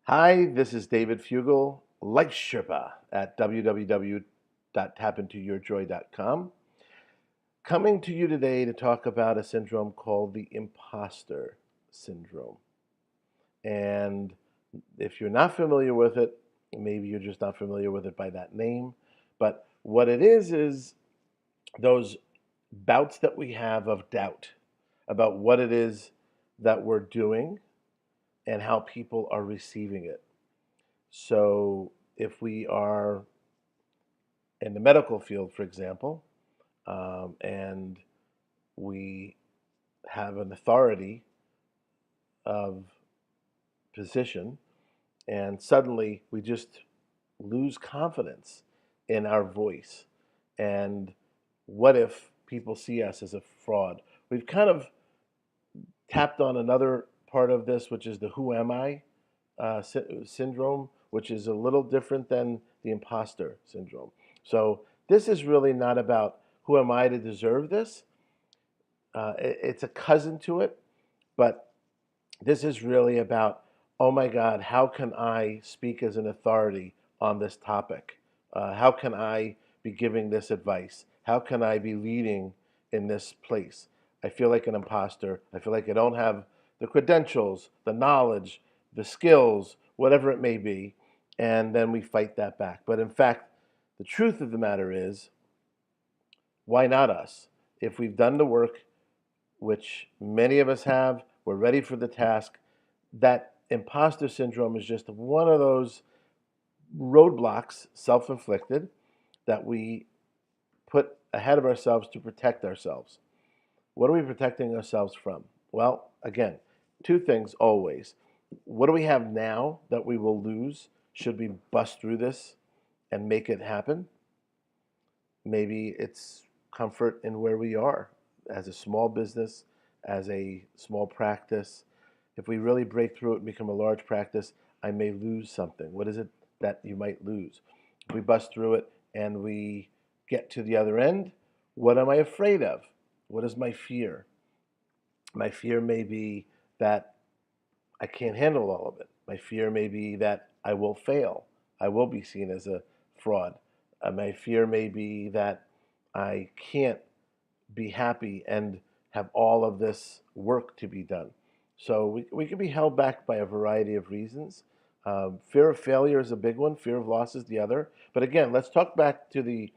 Hi, this is David Fugel, Life Sherpa at www.tapintoyourjoy.com, coming to you today to talk about a syndrome called the Imposter Syndrome. And if you're not familiar with it, maybe you're just not familiar with it by that name, but what it is those bouts that we have of doubt about what it is that we're doing and how people are receiving it. So if we are in the medical field, for example, and we have an authority of position, and suddenly we just lose confidence in our voice. And what if people see us as a fraud? We've kind of tapped on another part of this, which is the who am I syndrome, which is a little different than the imposter syndrome. So this is really not about who am I to deserve this. It's a cousin to it, but this is really about, oh my God, how can I speak as an authority on this topic? How can I be giving this advice? How can I be leading in this place? I feel like an imposter. I feel like I don't have the credentials, the knowledge, the skills, whatever it may be. And then we fight that back. But in fact, the truth of the matter is, why not us? If we've done the work, which many of us have, we're ready for the task. That imposter syndrome is just one of those roadblocks, self inflicted, that we put ahead of ourselves to protect ourselves. What are we protecting ourselves from? Well, again, two things always. What do we have now that we will lose should we bust through this and make it happen? Maybe it's comfort in where we are as a small business, as a small practice. If we really break through it and become a large practice, I may lose something. What is it that you might lose? If we bust through it and we get to the other end, what am I afraid of? What is my fear? My fear may be that I can't handle all of it. My fear may be that I will fail. I will be seen as a fraud. My fear may be that I can't be happy and have all of this work to be done. So we can be held back by a variety of reasons. Fear of failure is a big one. Fear of loss is the other. But again, let's talk back to the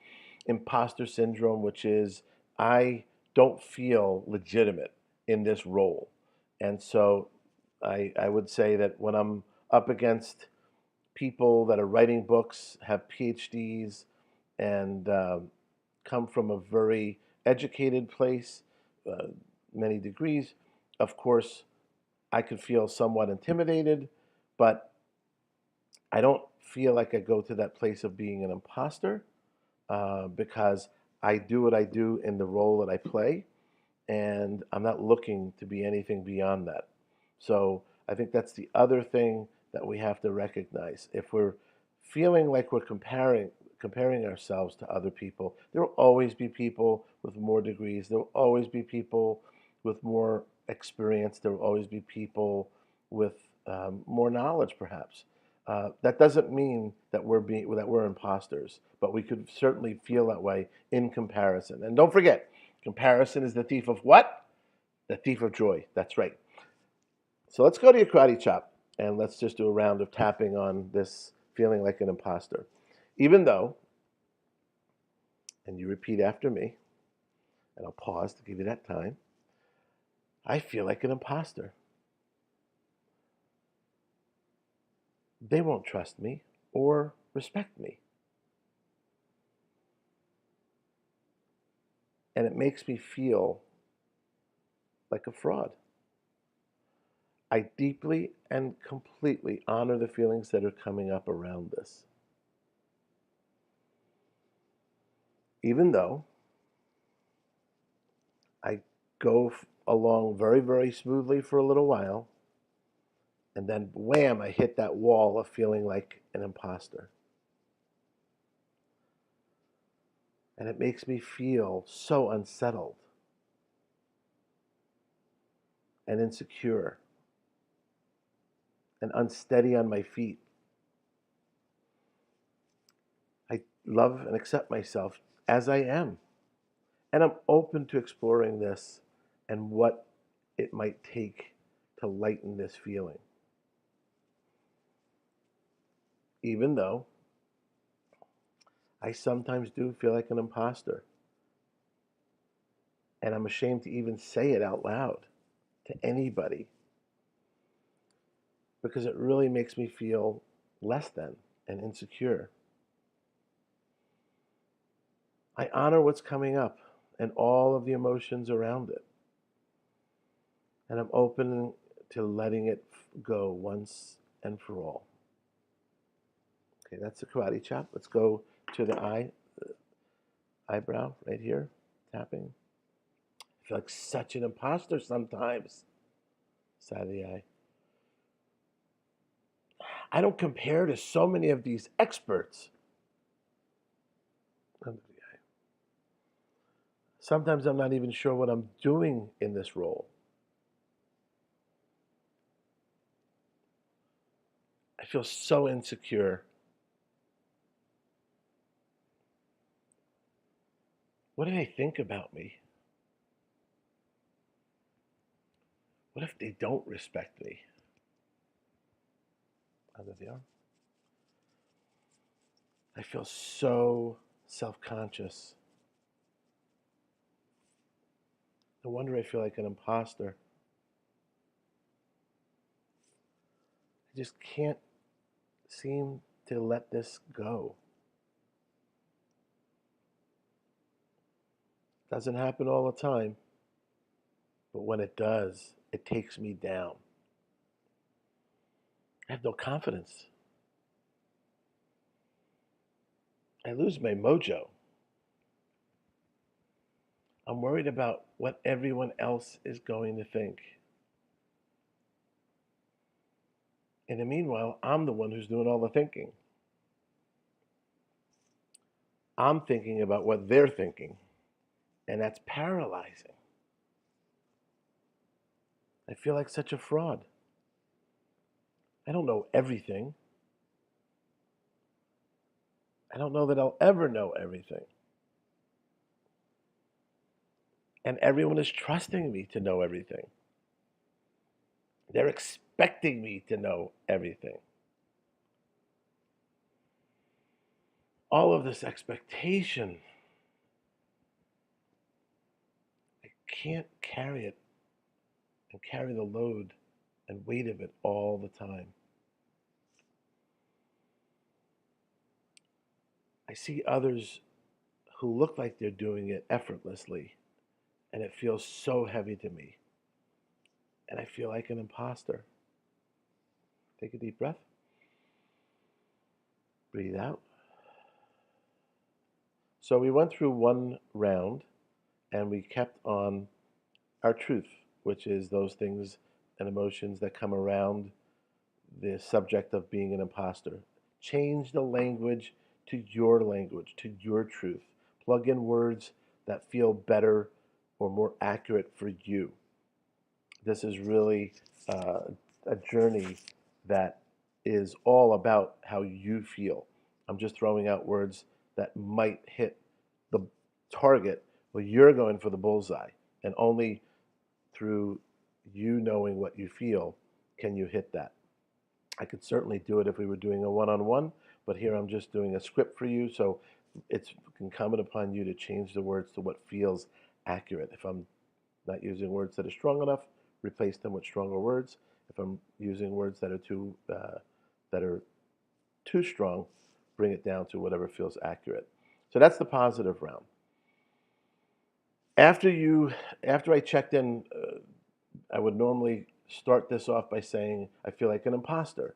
imposter syndrome, which is I don't feel legitimate in this role. And so I would say that when I'm up against people that are writing books, have PhDs, and come from a very educated place, uh, many degrees, of course, I could feel somewhat intimidated, but I don't feel like I go to that place of being an imposter because I do what I do in the role that I play, and I'm not looking to be anything beyond that. So I think that's the other thing that we have to recognize. If we're feeling like we're comparing ourselves to other people, there will always be people with more degrees. There will always be people with more experience. There will always be people with more knowledge, perhaps. That doesn't mean that we're imposters, but we could certainly feel that way in comparison. And don't forget, comparison is the thief of what? The thief of joy. That's right. So let's go to your karate chop and let's just do a round of tapping on this feeling like an imposter. Even though, and you repeat after me, and I'll pause to give you that time, I feel like an imposter. They won't trust me or respect me. And it makes me feel like a fraud. I deeply and completely honor the feelings that are coming up around this. Even though I go along very, very smoothly for a little while, and then wham, I hit that wall of feeling like an imposter. And it makes me feel so unsettled and insecure. and unsteady on my feet. I love and accept myself as I am. And I'm open to exploring this and what it might take to lighten this feeling. Even though I sometimes do feel like an imposter, and I'm ashamed to even say it out loud to anybody because it really makes me feel less than and insecure. I honor what's coming up and all of the emotions around it. And I'm open to letting it go once and for all. Okay, that's the karate chop. Let's go to the eyebrow right here, tapping. I feel like such an imposter sometimes. Side of the eye. I don't compare to so many of these experts. Under the eye. Sometimes I'm not even sure what I'm doing in this role. I feel so insecure. What do they think about me? What if they don't respect me? Under the arm. I feel so self conscious. No wonder I feel like an imposter. I just can't seem to let this go. Doesn't happen all the time, but when it does, it takes me down. I have no confidence. I lose my mojo. I'm worried about what everyone else is going to think. In the meanwhile, I'm the one who's doing all the thinking. I'm thinking about what they're thinking, and that's paralyzing. I feel like such a fraud. I don't know everything. I don't know that I'll ever know everything. And everyone is trusting me to know everything. They're expecting me to know everything. All of this expectation, I can't carry it and carry the load and weight of it all the time. I see others who look like they're doing it effortlessly, and it feels so heavy to me. And I feel like an imposter. Take a deep breath. Breathe out. So we went through one round and we kept on our truth, which is those things and emotions that come around the subject of being an imposter. Change the language to your language, to your truth. Plug in words that feel better or more accurate for you. This is really a journey that is all about how you feel. I'm just throwing out words that might hit the target, but you're going for the bullseye. And only through you knowing what you feel can you hit that. I could certainly do it if we were doing a one-on-one, but here I'm just doing a script for you, so it's incumbent upon you to change the words to what feels accurate. If I'm not using words that are strong enough, replace them with stronger words. If I'm using words that are too strong, bring it down to whatever feels accurate. So that's the positive round. After I checked in, I would normally start this off by saying I feel like an imposter,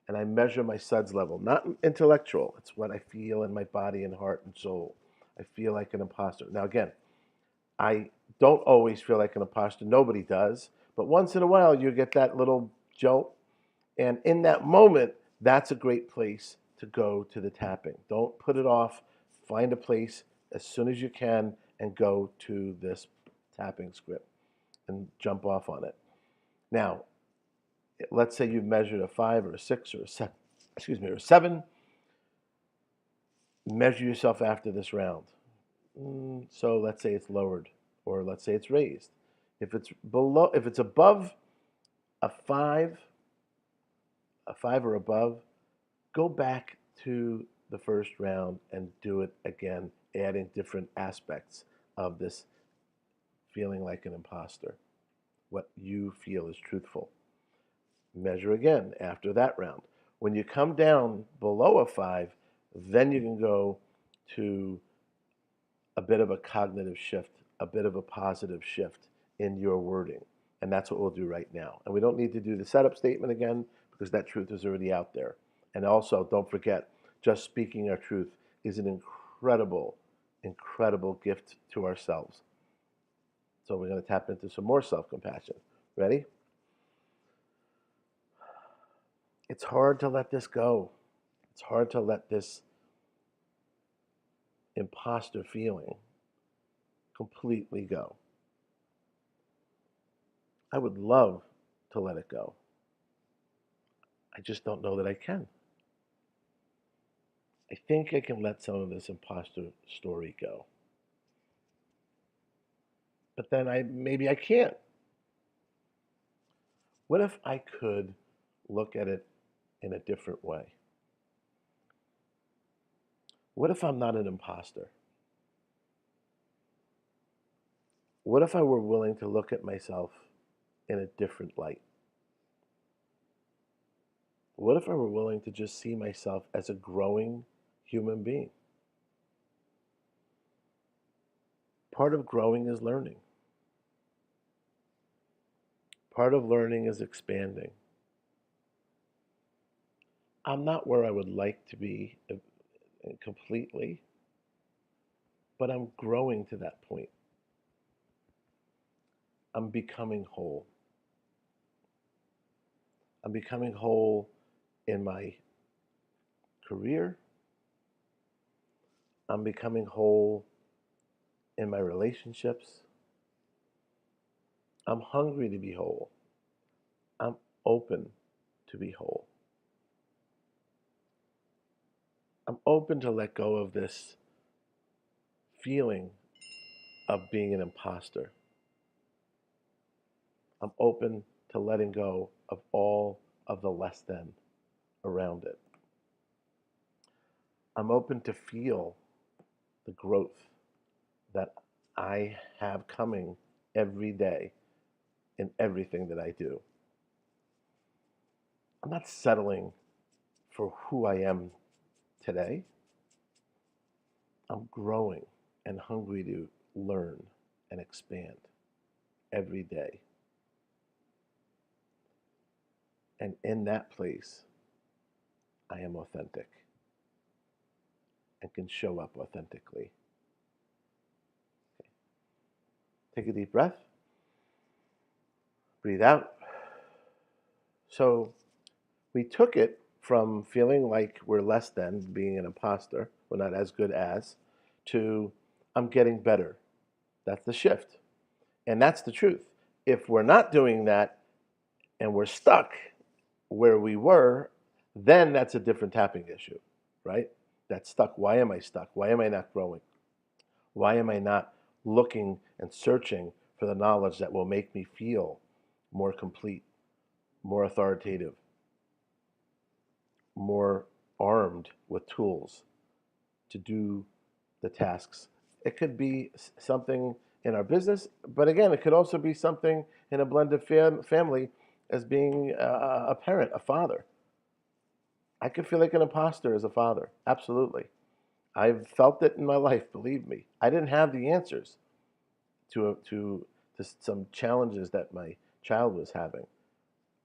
and I measure my SUDS level, not intellectual. It's what I feel in my body and heart and soul. I feel like an imposter. Now again, I don't always feel like an imposter. Nobody does. But once in a while, you get that little jolt. And in that moment, that's a great place to go to the tapping. Don't put it off. Find a place as soon as you can and go to this tapping script and jump off on it. Now, let's say you've measured a 5 or a 6 or a 7, or a 7. Measure yourself after this round. So let's say it's lowered, or let's say it's raised. If it's above a 5, or above, go back to the first round and do it again, adding different aspects of this feeling like an imposter, what you feel is truthful. Measure again after that round. When you come down below a 5, then you can go to a bit of a cognitive shift, a bit of a positive shift in your wording. And that's what we'll do right now. And we don't need to do the setup statement again because that truth is already out there. And also, don't forget, just speaking our truth is an incredible, incredible gift to ourselves. So we're going to tap into some more self-compassion. Ready? It's hard to let this go. It's hard to let this imposter feeling completely go. I would love to let it go. I just don't know that I can. I think I can let some of this imposter story go. But then maybe I can't. What if I could look at it in a different way? What if I'm not an imposter? What if I were willing to look at myself in a different light? What if I were willing to just see myself as a growing human being? Part of growing is learning. Part of learning is expanding. I'm not where I would like to be completely, but I'm growing to that point. I'm becoming whole. I'm becoming whole in my career. I'm becoming whole in my relationships. I'm hungry to be whole. I'm open to be whole. I'm open to let go of this feeling of being an imposter. I'm open to letting go of all of the less than around it. I'm open to feel the growth that I have coming every day in everything that I do. I'm not settling for who I am today. I'm growing and hungry to learn and expand every day. And in that place, I am authentic and can show up authentically. Take a deep breath. Breathe out. So we took it from feeling like we're less than, being an imposter, we're not as good as, to I'm getting better. That's the shift. And that's the truth. If we're not doing that and we're stuck where we were, then that's a different tapping issue, right? That's stuck. Why am I stuck? Why am I not growing? Why am I not looking and searching for the knowledge that will make me feel more complete, more authoritative, more armed with tools to do the tasks? It could be something in our business, but again, it could also be something in a blended family as being a parent, a father. I could feel like an imposter as a father. Absolutely. I've felt it in my life, believe me. I didn't have the answers to some challenges that my child was having.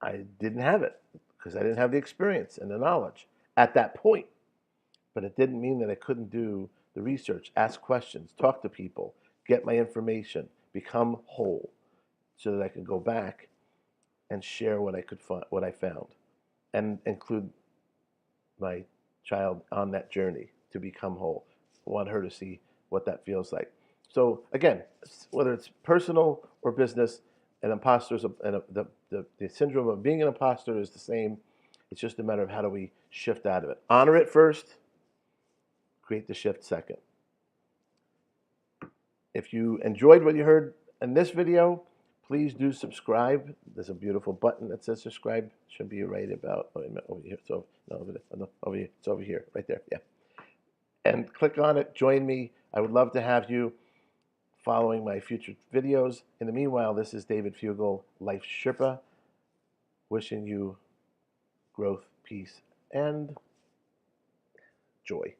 I didn't have it because I didn't have the experience and the knowledge at that point. But it didn't mean that I couldn't do the research, ask questions, talk to people, get my information, become whole, so that I could go back and share what I found, and include my child on that journey to become whole. I want her to see what that feels like. So again, whether it's personal or business, an imposter is the syndrome of being an imposter is the same. It's just a matter of how do we shift out of it. Honor it first, create the shift second. If you enjoyed what you heard in this video, please do subscribe. There's a beautiful button that says subscribe. Should be right about over here. So no, over here. It's over here, right there. Yeah. And click on it. Join me. I would love to have you following my future videos. In the meanwhile, this is David Fugel, Life Sherpa, wishing you growth, peace, and joy.